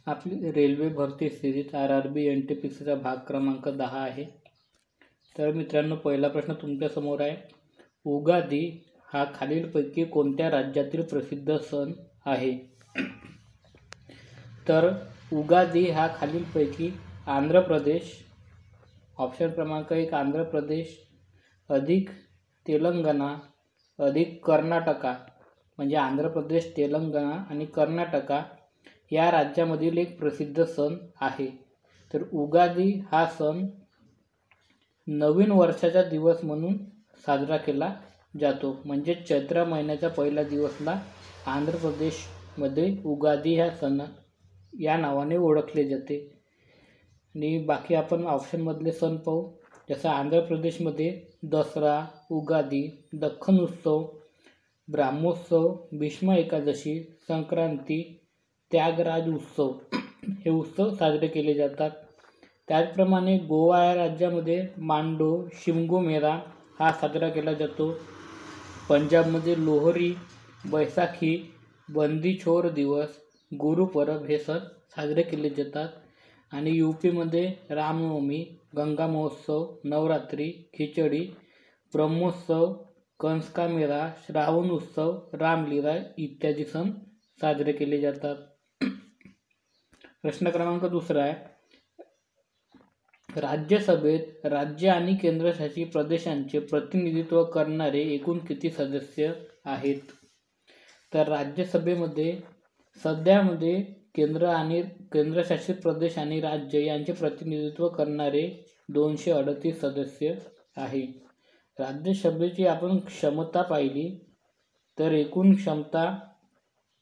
आपली रेल्वे भरती स्थितीत RRB NTPCचा भाग क्रमांक 10 आहे। तर मित्रांनो, पहिला प्रश्न तुमच्या समोर आहे। उगादी हा खालीलपैकी कोणत्या राज्यातील प्रसिद्ध सण आहे? तर उगादी हा खालीलपैकी आंध्र प्रदेश, ऑप्शन क्रमांक 1 आंध्र प्रदेश अधिक तेलंगणा अधिक कर्नाटका, म्हणजे आंध्र प्रदेश, तेलंगणा आणि कर्नाटका या राज्यामधील एक प्रसिद्ध सण आहे। तर उगादी हा सण नवीन वर्षाचा दिवस म्हणून साजरा केला जातो, म्हणजे चैत्र महिन्याच्या पहिल्या दिवसला आंध्र प्रदेशमध्ये उगादी ह्या सण या नावाने ओळखले जाते। आणि बाकी आपण ऑप्शनमधले सण पाहू। जसं आंध्र प्रदेशमध्ये दसरा, उगादी, दख्खन उत्सव, ब्रह्मोत्सव, भीष्म एकादशी, संक्रांती, त्यागराज उत्सव हे उत्सव साजरे केले जातात। त्याचप्रमाणे गोवा या राज्यामध्ये मांडो शिमगो मेळा हा साजरा केला जातो। पंजाबमध्ये लोहरी, बैसाखी, बंदी छोर दिवस, गुरुपर्व हे सण साजरे केले जातात। आणि यूपीमध्ये रामनवमी, गंगा महोत्सव, नवरात्री, खिचडी, ब्रह्मोत्सव, कंस का मेळा, श्रावण उत्सव, रामलीला इत्यादी सण साजरे केले जातात। प्रश्न क्रमांक 2 आहे, राज्यसभेत राज्य आणि केंद्रशासित प्रदेशांचे प्रतिनिधित्व करणारे एकूण किती सदस्य आहेत? तर राज्यसभेमध्ये सध्यामध्ये केंद्र आणि केंद्रशासित प्रदेश आणि राज्य यांचे प्रतिनिधित्व करणारे 238 सदस्य आहे। राज्यसभेची आपण क्षमता पाहिली तर एकूण क्षमता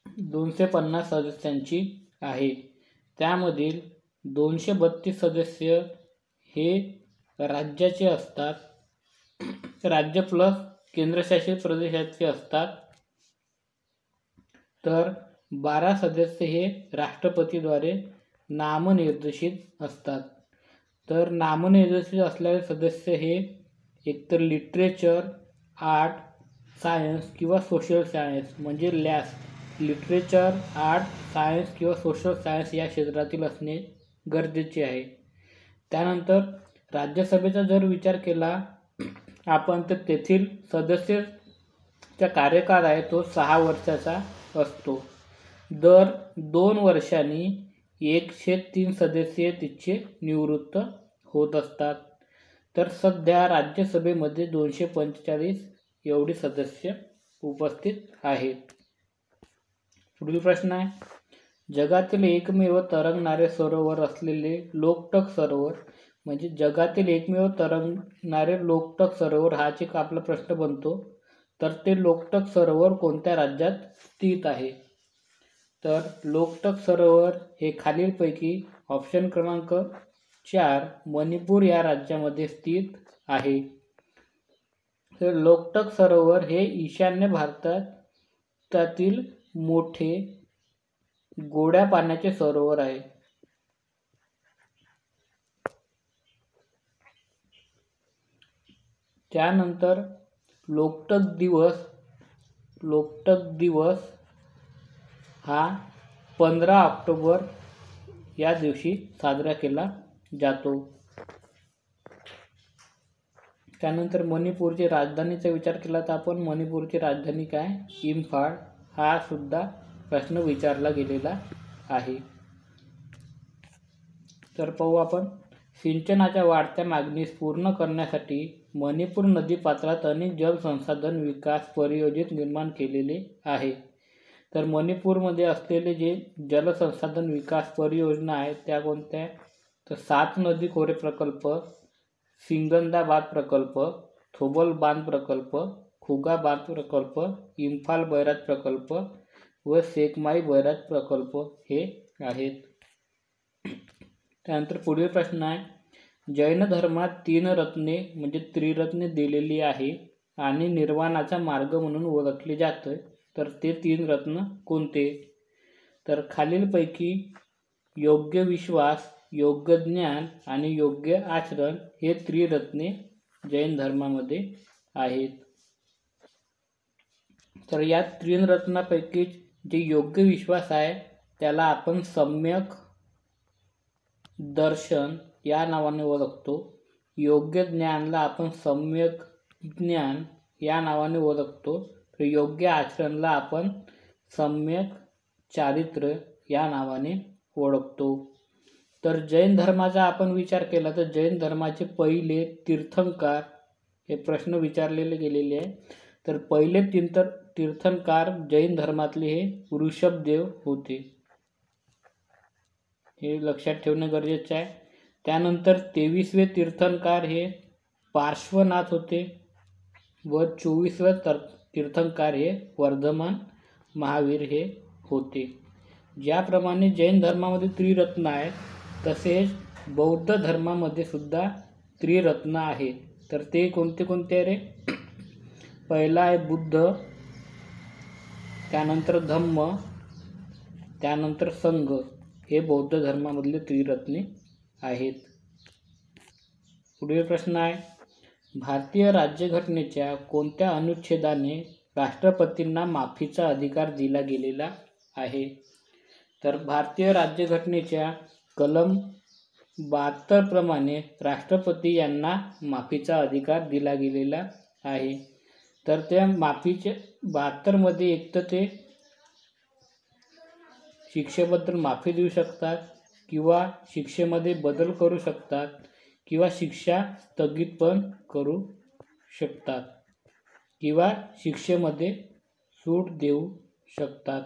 250 सदस्यांची आहे। त्यामधील 232 सदस्य हे राज्याचे असतात, राज्य प्लस केंद्रशासित प्रदेशाचे असतात। तर 12 सदस्य हे राष्ट्रपतीद्वारे नामनिर्देशित असतात। तर नामनिर्देशित असलेले सदस्य हे एकतर लिटरेचर, आर्ट, सायन्स किंवा सोशल सायन्स म्हणजे लॅस, लिटरेचर, आर्ट, सायन्स किंवा सोशल सायन्स या क्षेत्रातील असणे गरजेचे आहे। त्यानंतर राज्यसभेचा जर विचार केला आपण तर तेथील सदस्याचा कार्यकाळ आहे तो 6 वर्षाचा असतो। दर 2 वर्षांनी 103 सदस्य तिचे निवृत्त होत असतात। तर सध्या राज्यसभेमध्ये 245 एवढे सदस्य उपस्थित आहेत। पुढील प्रश्न आहे, जगातील एकमेव तरंगणारे सरोवर असलेले लोकटक सरोवर, म्हणजे जगातील एकमेव तरंगणारे लोकटक सरोवर हाच एक आपला प्रश्न बनतो। तर ते लोकटक सरोवर कोणत्या राज्यात स्थित आहे? तर लोकटक सरोवर हे खालीलपैकी ऑप्शन क्रमांक 4 मणिपूर या राज्यामध्ये स्थित आहे। तर लोकटक सरोवर हे ईशान्य भारतातील मोठे गोड्या पाण्याचे सरोवर आहे। त्यानंतर लोकटक दिवस हा 15 ऑक्टोबर या दिवशी साजरा केला जातो। त्यानंतर मणिपूरची राजधानीचा विचार केला तर आपण मणिपूरची राजधानी काय? इम्फाळ हा सुद्धा प्रश्न विचारला गेलेला आहे। तर पाहू आपण, सिंचनाच्या वाढत्या मागणीस पूर्ण करण्यासाठी मणिपूर नदीपात्रात अनेक जलसंसाधन विकास परियोजना निर्माण केलेले आहे। तर मणिपूरमध्ये असलेले जे जलसंसाधन विकास परियोजना आहेत त्या कोणत्या? तर 7 नदी खोरे प्रकल्प, सिंगंदा बांध प्रकल्प, थोबल बांध प्रकल्प, खुगा बांध प्रकल्प, इम्फाल बैराज प्रकल्प व सेकमाई बैराज प्रकल्प हे आहेत। त्यानंतर पुढील प्रश्न आहे, जैन धर्मात 3 रत्ने म्हणजे त्रिरत्ने दिलेली आहे आणि निर्वाणाचा मार्ग म्हणून ओळखले जाते। तर ते 3 रत्न कोणते? तर खालीलपैकी योग्य विश्वास, योग्य ज्ञान आणि योग्य आचरण हे त्रिरत्ने जैन धर्मामध्ये आहेत। तर या 3 रत्नापैकी जे योग्य विश्वास आहे त्याला आपण सम्यक दर्शन या नावाने ओळखतो. योग्य ज्ञानला आपण सम्यक ज्ञान या नावाने ओळखतो. तर योग्य आचरणला आपण सम्यक चारित्र्य या नावाने ओळखतो. तर जैन धर्माचा आपण विचार केला तर जैन धर्माचे पहिले तीर्थंकर हे प्रश्न विचारलेले गेलेले आहे. तर पहिले तीर्थंकर जैन धर्मातले हे ऋषभदेव होते, हे लक्षात ठेवणे गरजेचे आहे. त्यानंतर 23वे तीर्थंकर हे पार्श्वनाथ होते व 24वे तीर्थंकर हे वर्धमान महावीर हे होते. ज्याप्रमाणे जैन धर्मामध्ये त्रिरत्न आहेत तसेच बौद्ध धर्मामध्ये सुद्धा त्रिरत्न आहेत. तर ते कोणते कोणते रे? पहिला आहे बुद्ध, त्यानंतर धम्म, त्यानंतर संघ, हे बौद्ध धर्मामधले त्रिरत्ने आहेत. पुढील प्रश्न आहे, भारतीय राज्यघटनेच्या कोणत्या अनुच्छेदाने राष्ट्रपतींना माफीचा अधिकार दिला गेलेला आहे? तर भारतीय राज्यघटनेच्या कलम 72 प्रमाणे राष्ट्रपती यांना माफीचा अधिकार दिला गेलेला आहे. तर त्या माफीचे 72 मध्ये एक तर ते शिक्षेबद्दल माफी देऊ शकतात किंवा शिक्षेमध्ये बदल करू शकतात किंवा शिक्षा स्थगित पण करू शकतात किंवा शिक्षेमध्ये सूट देऊ शकतात.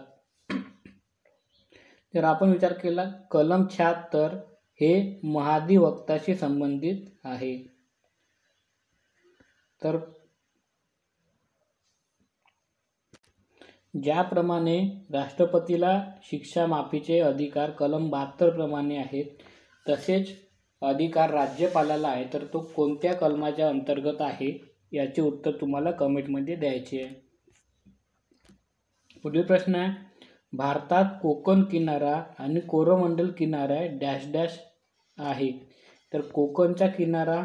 तर आपण विचार केला कलम 76 हे महाधिवक्ताशी संबंधित आहे. तर ज्याप्रमाणे राष्ट्रपतीला शिक्षा माफीचे अधिकार कलम 72 प्रमाणे आहेत तसेच अधिकार राज्यपालाला आहे. तर तो कोणत्या कलमाच्या अंतर्गत आहे याचे उत्तर तुम्हाला कमेंटमध्ये द्यायचे आहे. पुढील प्रश्न आहे, भारतात कोकण किनारा आणि कोरोमंडल किनारा डॅश डॅश आहे. तर कोकणचा किनारा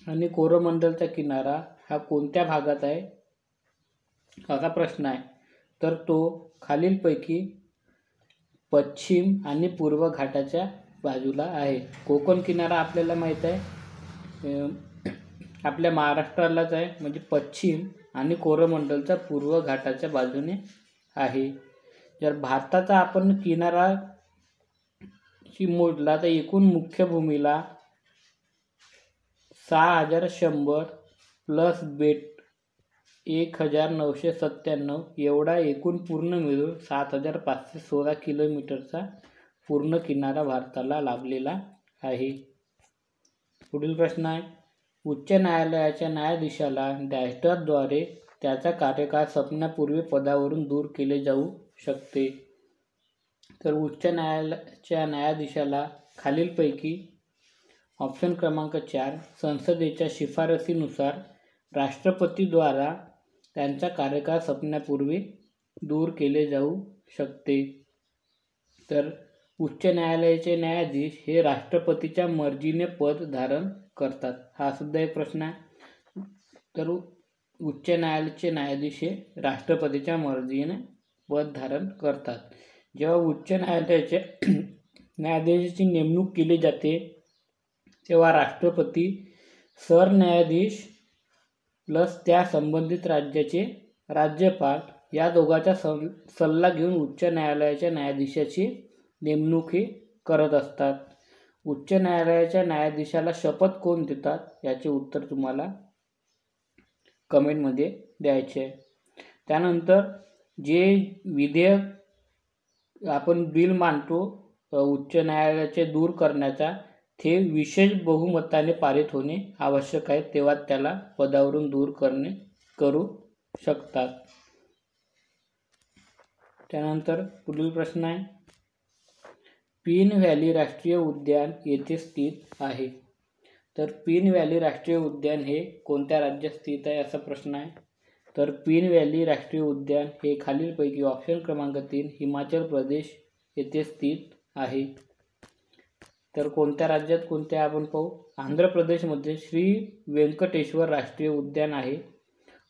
आणि कोरोमंडलचा किनारा हा कोणत्या भागात आहे असा प्रश्न आहे. तर तो खालीलपैकी पश्चिम आणि पूर्व घाटाच्या बाजूला आहे. कोकण किनारा आपल्याला माहीत आहे आपल्या महाराष्ट्रालाच आहे, म्हणजे पश्चिम, आणि कोरोमंडलचा पूर्व घाटाच्या बाजूने आहे. जर भारताचा आपण किनाराची मोजला तर एकूण मुख्य भूमीला 6100 प्लस बेट 1997 एवढा एकूण पूर्ण मिळून 7516 किलोमीटरचा पूर्ण किनारा भारताला लाभलेला आहे. पुढील प्रश्न आहे, उच्च न्यायालयाच्या न्यायाधीशाला डॅशद्वारे त्याचा कार्यकाळ संपण्यापूर्वी पदावरून दूर केले जाऊ शकते. तर उच्च न्यायालयाच्या न्यायाधीशाला खालीलपैकी ऑप्शन क्रमांक 4 संसदेच्या शिफारसीनुसार राष्ट्रपतीद्वारा त्यांचा कार्यकाळ संपण्यापूर्वी दूर केले जाऊ शकते. तर उच्च न्यायालयाचे न्यायाधीश हे राष्ट्रपतीच्या मर्जीने पद धारण करतात. हा सुद्धा एक प्रश्न आहे. तर उच्च न्यायालयाचे न्यायाधीश हे राष्ट्रपतीच्या मर्जीने पद धारण करतात. जेव्हा उच्च न्यायालयाच्या न्यायाधीशाची नेमणूक केली जाते तेव्हा राष्ट्रपती, सरन्यायाधीश प्लस त्या संबंधित राज्याचे राज्यपाल या दोघांचा सल्ला घेऊन उच्च न्यायालयाच्या न्यायाधीशाची नेमणूक ही करत असतात. उच्च न्यायालयाच्या न्यायाधीशाला शपथ कोण देतात याचे उत्तर तुम्हाला कमेंटमध्ये द्यायचे आहे. त्यानंतर जे विधेयक आपण बिल मांडतो उच्च न्यायालयाचे दूर करण्याचा, ते विशेष बहुमताने पारित होणे आवश्यक आहे, तेव्हा त्याला पदावरून दूर करू शकतात. त्यानंतर पुढील प्रश्न आहे, पीन व्हॅली राष्ट्रीय उद्यान येथे स्थित आहे. तर पीन व्हॅली राष्ट्रीय उद्यान हे कोणत्या राज्यात स्थित आहे असा प्रश्न आहे. तर पीन व्हॅली राष्ट्रीय उद्यान हे खालीलपैकी ऑप्शन क्रमांक 3 हिमाचल प्रदेश येथे स्थित आहे. तर कोणत्या राज्यात कोणते आपण पाहू, आंध्र प्रदेशमध्ये श्री व्यंकटेश्वर राष्ट्रीय उद्यान आहे.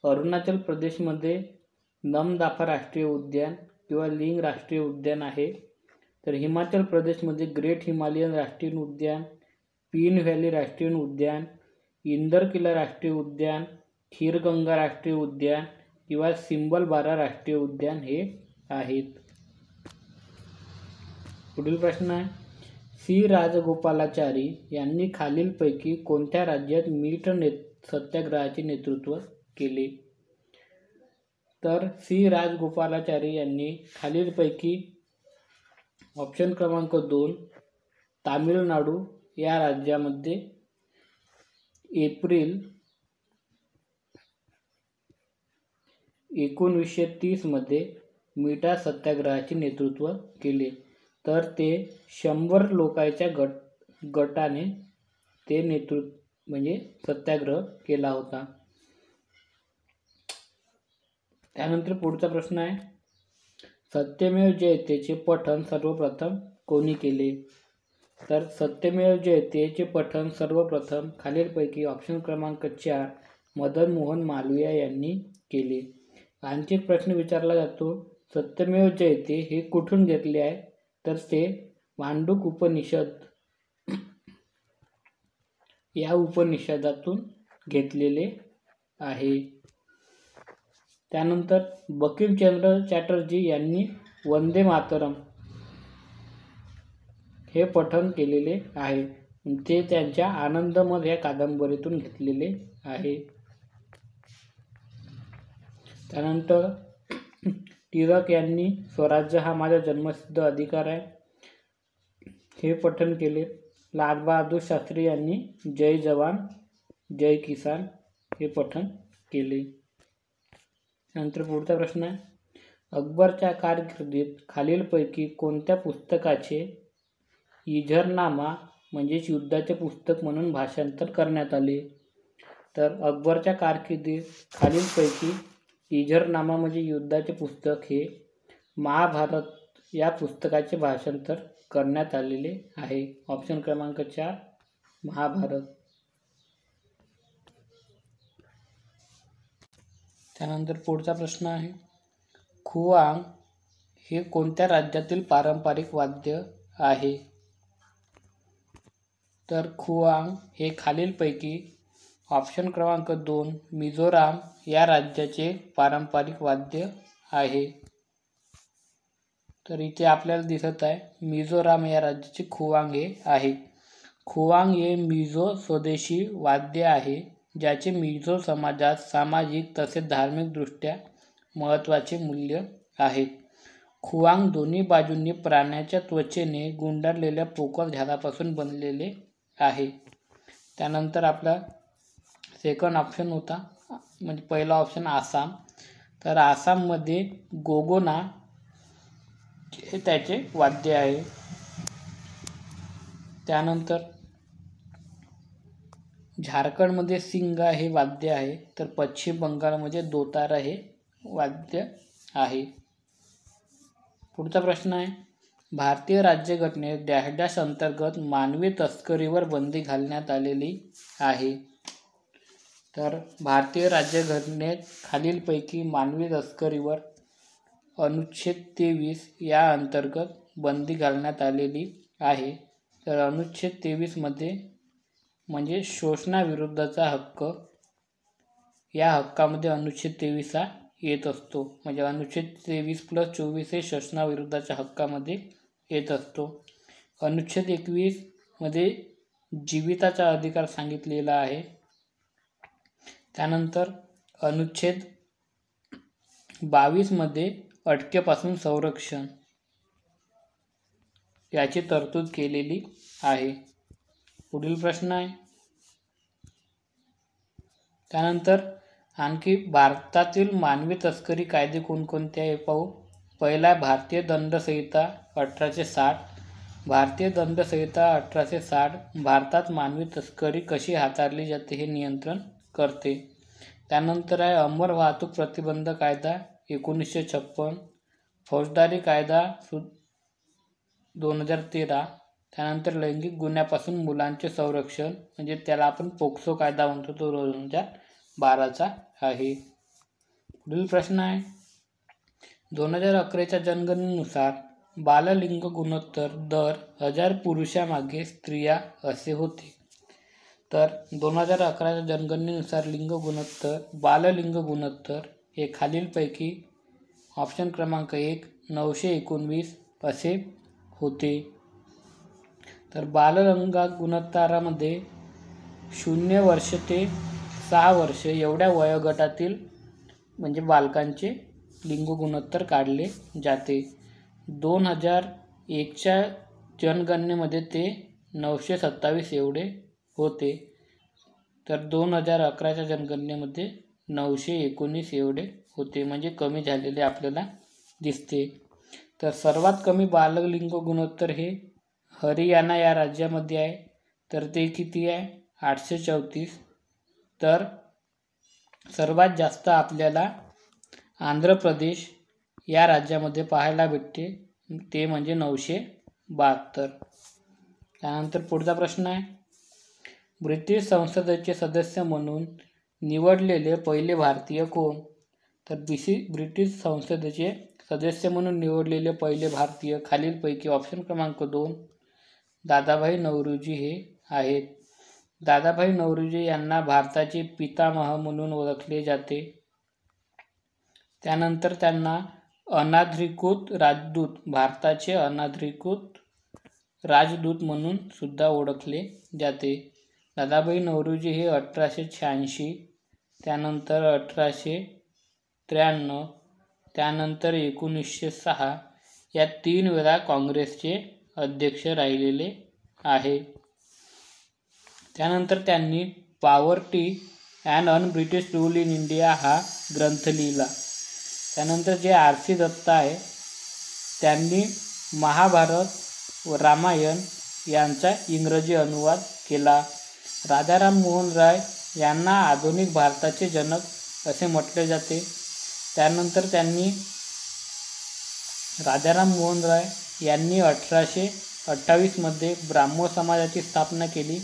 अरुणाचल प्रदेशमध्ये नमदाफा राष्ट्रीय उद्यान किंवा लिंग राष्ट्रीय उद्यान आहे. तर हिमाचल प्रदेशमध्ये ग्रेट हिमालयन राष्ट्रीय उद्यान, पीन व्हॅली राष्ट्रीय उद्यान, इंदरकिला राष्ट्रीय उद्यान, खीरगंगा राष्ट्रीय उद्यान किंवा सिंबलबारा राष्ट्रीय उद्यान हे आहेत. पुढील प्रश्न आहे, सी राजगोपालाचारी यांनी खालीलपैकी कोणत्या राज्यात मीठ सत्याग्रहाचे नेतृत्व केले? तर सी राजगोपालाचारी यांनी खालीलपैकी ऑप्शन क्रमांक 2 तामिळनाडू या राज्यामध्ये एप्रिल 1930 मध्ये मिठा सत्याग्रहाचे नेतृत्व केले. तर ते 100 लोकांच्या गटाने ते नेतृत्व म्हणजे सत्याग्रह केला होता. त्यानंतर पुढचा प्रश्न आहे, सत्यमेव जयतेचे पठण सर्वप्रथम कोणी केले? तर सत्यमेव जयतेचे पठण सर्वप्रथम खालीलपैकी ऑप्शन क्रमांक 4 मदन मोहन मालवीय यांनी केले. आणखी एक प्रश्न विचारला जातो, सत्यमेव जयते हे कुठून घेतले आहे? तर ते मांडूक उपनिषद या उपनिषदातून घेतलेले आहे. त्यानंतर बंकिमचंद्र चॅटर्जी यांनी वंदे मातरम हे पठण केलेले आहे. ते त्यांच्या आनंदमठ या कादंबरीतून घेतलेले आहे. त्यानंतर टिळक यांनी स्वराज्य हा माझा जन्मसिद्ध अधिकार आहे हे पठण केले. लालबहादूर शास्त्री यांनी जय जवान जय किसान हे पठण केले. नंतर पुढचा प्रश्न आहे, अकबरच्या कारकिर्दीत खालीलपैकी कोणत्या पुस्तकाचे इजरनामा म्हणजेच युद्धाचे पुस्तक म्हणून भाषांतर करण्यात आले? तर अकबरच्या कारकिर्दीत खालीलपैकी इजरनामा म्हणजे युद्धाचे पुस्तक हे महाभारत या पुस्तकाचे भाषांतर करण्यात आलेले आहे. ऑप्शन क्रमांक 4 महाभारत. त्यानंतर पुढचा प्रश्न आहे, खुआंग हे कोणत्या राज्यातील पारंपरिक वाद्य आहे? तर खुआंग हे खालीलपैकी ऑप्शन क्रमांक 2 मिझोराम या राज्याचे पारंपरिक वाद्य आहे. तर इथे आपल्याला दिसत आहे मिझोराम या राज्याचे खुआंग हे आहे. खुआंग हे मिझो स्वदेशी वाद्य आहे ज्याचे मिझो समाजात सामाजिक तसेच धार्मिकदृष्ट्या महत्त्वाचे मूल्य आहे. खुआंग दोन्ही बाजूंनी प्राण्याच्या त्वचेने गुंडाळलेल्या पोकळ झाडापासून बनलेले आहे. त्यानंतर आपला सेकंड ऑप्शन होता म्हणजे पहिला ऑप्शन आसाम. तर आसाममध्ये गोगोना हे त्याचे वाद्य आहे. त्यानंतर झारखंडमध्ये सिंगा हे वाद्य आहे. तर पश्चिम बंगालमध्ये दोतारा हे वाद्य आहे. पुढचा प्रश्न आहे, भारतीय राज्यघटनेत डॅश डॅश अंतर्गत मानवी तस्करीवर बंदी घालण्यात आलेली आहे? तर भारतीय राज्यघटनेत खालीलपैकी मानवी तस्करीवर अनुच्छेद 23 या अंतर्गत बंदी घालण्यात आलेली आहे. तर अनुच्छेद 23 मध्ये म्हणजे शोषणाविरुद्धचा हक्क या हक्कामध्ये अनुच्छेद 23 हा येत असतो. म्हणजे अनुच्छेद 23+24 हे शोषणाविरुद्धच्या हक्कामध्ये येत असतो. अनुच्छेद 21 मध्ये जीविताचा अधिकार सांगितलेला आहे. त्यानंतर अनुच्छेद 22 मध्ये अटकेपासून संरक्षण याची तरतूद केलेली आहे. पुढील प्रश्न आहे, त्यानंतर आणखी भारतातील मानवी तस्करी कायदे कोणकोणते आहे पाहू. पहिला भारतीय दंड संहिता 1860. भारतीय दंड संहिता 1860 भारतात मानवी तस्करी कशी हाताळली जाते हे नियंत्रण करते. त्यानंतर आहे अमर वाहतूक प्रतिबंध कायदा 1956, फौजदारी कायदा 2013. त्यानंतर लैंगिक गुन्ह्यापासून मुलांचे संरक्षण म्हणजे त्याला आपण पोक्सो कायदा म्हणतो तो 2012चा आहे. पुढील प्रश्न आहे, 2011च्या जनगणनेनुसार बाललिंग गुणोत्तर दर 1000 पुरुषामागे स्त्रिया असे होते. तर 2011च्या जनगणनेनुसार बाललिंग गुणोत्तर हे खालीलपैकी ऑप्शन क्रमांक 1 919 असे होते. तर बाललिंग गुणोत्तरामध्ये 0 वर्ष ते 6 वर्ष एवढ्या वयोगटातील म्हणजे बालकांचे लिंग गुणोत्तर काढले जाते. 2001च्या जनगणनेमध्ये ते 927 एवढे होते. तर 2011च्या जनगणनेमध्ये 919 एवढे होते, म्हणजे कमी झालेले आपल्याला दिसते. तर सर्वात कमी बाललिंग गुणोत्तर हे हरियाणा या राज्यामध्ये आहे. तर ते किती आहे? 834. तर सर्वात जास्त आपल्याला आंध्र प्रदेश या राज्यामध्ये पाहायला भेटते, ते म्हणजे 972. त्यानंतर पुढचा प्रश्न आहे, ब्रिटिश संसदेचे सदस्य म्हणून निवडलेले पहिले भारतीय कोण? तर ब्रिटिश संसदेचे सदस्य म्हणून निवडलेले पहिले भारतीय खालीलपैकी ऑप्शन क्रमांक 2 दादाभाई नौरोजी हे आहेत. दादाभाई नौरोजी यांना भारताचे पितामह म्हणून ओळखले जाते. त्यानंतर त्यांना अनाधिकृत राजदूत, भारताचे अनाधिकृत राजदूत म्हणून सुद्धा ओळखले जाते. दादाभाई नौरोजी हे 1886, त्यानंतर 1893, त्यानंतर 1906 या 3 वेळा काँग्रेसचे अध्यक्ष राहिलेले आहे. त्यानंतर त्यांनी poverty and un British rule in India हा ग्रंथ लिहिला. त्यानंतर जे R.C. दत्ता आहे त्यांनी महाभारत व रामायण यांचा इंग्रजी अनुवाद केला. राजाराम मोहन राय यांना आधुनिक भारताचे जनक असे म्हटले जाते. त्यानंतर राजाराम मोहन राय यांनी 1828 मध्ये ब्राह्मो समाजाची स्थापना केली.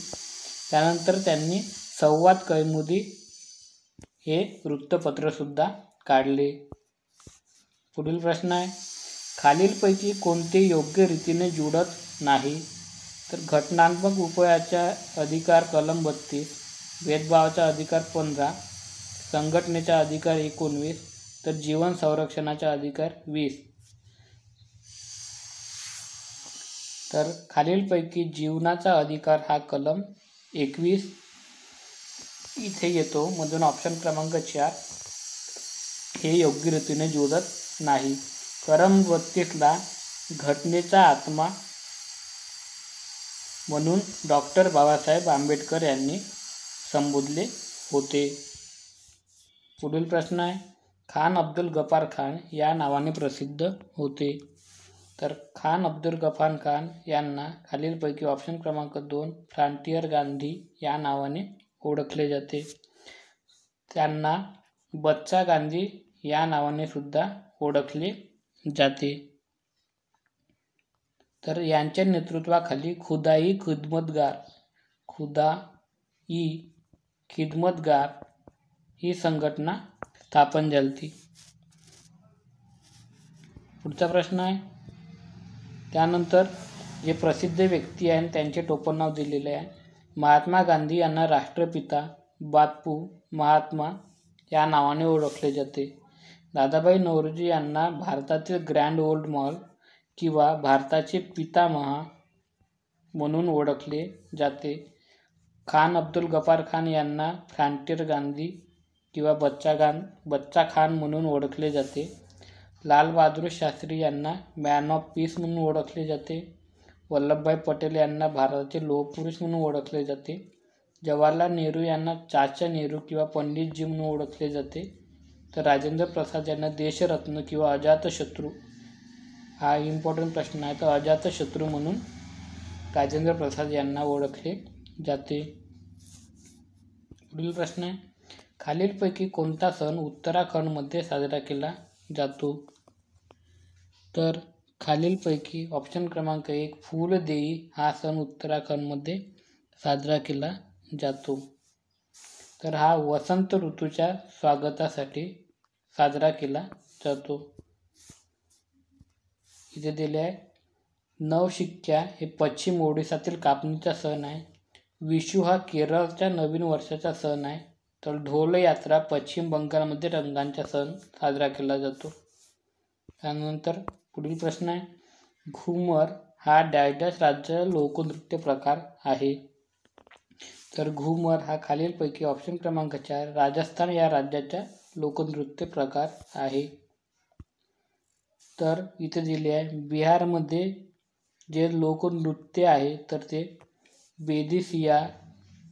त्यानंतर त्यांनी संवाद कौमुदी हे वृत्तपत्रसुद्धा काढले. पुढील प्रश्न आहे, खालीलपैकी कोणते योग्य रीतीने जुळत नाही? तर घटनात्मक उपयोगाचा अधिकार कलम 32, भेदभावाचा अधिकार 15, संघटनेचा अधिकार 19, तर जीवन संरक्षणाचा अधिकार 20. तर खालीलपैकी जीवनाचा अधिकार हा कलम 21 इथे येतो, मधून ऑप्शन क्रमांक 4 हे योग्य रीतीने जुळत नाही. कलम 32ला घटनेचा आत्मा म्हणून डॉक्टर बाबासाहेब आंबेडकर यांनी संबोधले होते. पुढील प्रश्न आहे, खान अब्दुल गफार खान या नावाने प्रसिद्ध होते. तर खान अब्दुल गफार खान यांना खालीलपैकी ऑप्शन क्रमांक 2 फ्रंटियर गांधी या नावाने ओळखले जाते. त्यांना बच्चा गांधी या नावाने सुद्धा ओळखले जाते. तर यांच्या नेतृत्वाखाली खुदाई खिदमतगार ही संघटना स्थापन झाली. पुढचा प्रश्न आहे, त्यानंतर जे प्रसिद्ध व्यक्ती आहेत त्यांचे टोपण नाव दिलेले आहे. महात्मा गांधी यांना राष्ट्रपिता बापू महात्मा या नावाने ओळखले जाते. दादाभाई नौरोजी यांना भारतातील ग्रँड ओल्ड मॉल किंवा भारताचे पितामह म्हणून ओळखले जाते. खान अब्दुल गफार खान यांना फ्रंटियर गांधी किंवा बच्चा खान म्हणून ओळखले जाते. लाल बहादूर शास्त्री यांना मॅन ऑफ पीस म्हणून ओळखले जाते. वल्लभभाई पटेल यांना भारताचे लोहपुरुष म्हणून ओळखले जाते. जवाहरलाल नेहरू यांना चाचा नेहरू किंवा पंडितजी म्हणून ओळखले जाते. तर राजेंद्र प्रसाद यांना देशरत्न किंवा अजातशत्रू, हा इम्पॉर्टंट प्रश्न आहे, तर अजातशत्रू म्हणून राजेंद्र प्रसाद यांना ओळखले जाते. पुढील प्रश्न आहे, खालीलपैकी कोणता सण उत्तराखंडमध्ये साजरा केला जातो? तर खालीलपैकी ऑप्शन क्रमांक 1 फूलदेई हा सण उत्तराखंडमध्ये साजरा केला जातो. तर हा वसंत ऋतूच्या स्वागतासाठी साजरा केला जातो. इथे दिले आहे नवशिक्या हे पश्चिम ओडिसातील कापणीचा सण आहे. विशू हा केरळच्या नवीन वर्षाचा सण आहे. तर ढोल यात्रा पश्चिम बंगालमध्ये रंगांचा सण साजरा केला जातो. त्यानंतर पुढील प्रश्न आहे घुमर हा डॅश राज्याचा लोकनृत्य प्रकार आहे. तर घुमर हा खालीलपैकी ऑप्शन क्रमांक 4 राजस्थान या राज्याचा लोकनृत्य प्रकार आहे. तर इथे दिले आहे बिहारमध्ये जे लोकनृत्य आहे तर ते बेदिसिया,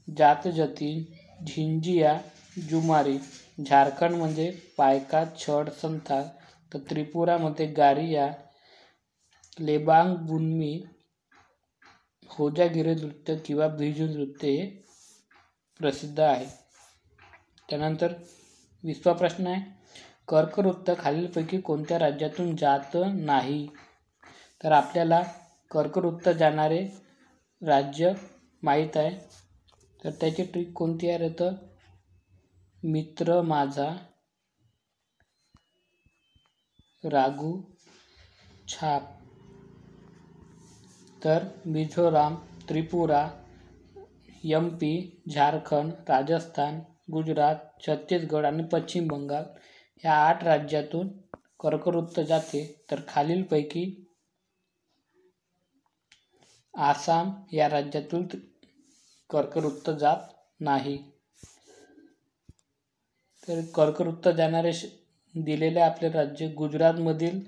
जात जतीन, झिंजिया, जुमारी. झारखंडमध्ये पायका, छड, संथाल. तर त्रिपुरामध्ये गारिया, लेबांग, बुनमी, होजागिरी नृत्य किंवा बिजू नृत्य हे प्रसिद्ध आहे. त्यानंतर 20वा प्रश्न आहे कर्कवृत्त खालीलपैकी कोणत्या राज्यातून जात नाही. तर आपल्याला कर्कवृत्त जाणारे राज्य माहीत आहे. तर त्याची ट्रिक कोणती आहे तर मित्र माझा, रागू, छाप. तर मिझोराम, त्रिपुरा, MP, झारखंड, राजस्थान, गुजरात, छत्तीसगड आणि पश्चिम बंगाल या 8 राज्यातून कर्कवृत्त जाते. तर खालीलपैकी आसाम या राज्यातून कर्कवृत्त जात नाही. तर कर्कवृत्त जाणारे दिलेले आपले राज्य गुजरातमधील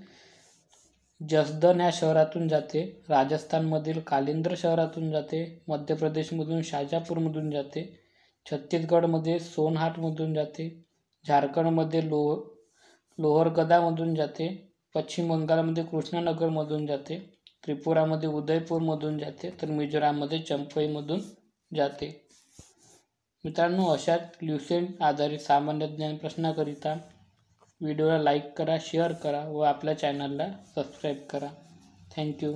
जसदन या शहरातून जाते, राजस्थानमधील कालिंद्र शहरातून जाते, मध्य प्रदेशमधून शाजापूरमधून जाते, छत्तीसगडमध्ये सोनहाटमधून जाते, झारखंडमध्ये लोहरगदामधून जाते, पश्चिम बंगालमध्ये कृष्णानगरमधून जाते, त्रिपुरामध्ये उदयपूरमधून जाते, तर मिझोराममध्ये चंफईमधून जाते. मित्रांनो, अशाच ल्युसेंट आधारित सामान्य ज्ञान प्रश्नाकरिता व्हिडिओला लाईक करा, शेअर करा व आपल्या चॅनलला सबस्क्राईब करा. थँक्यू.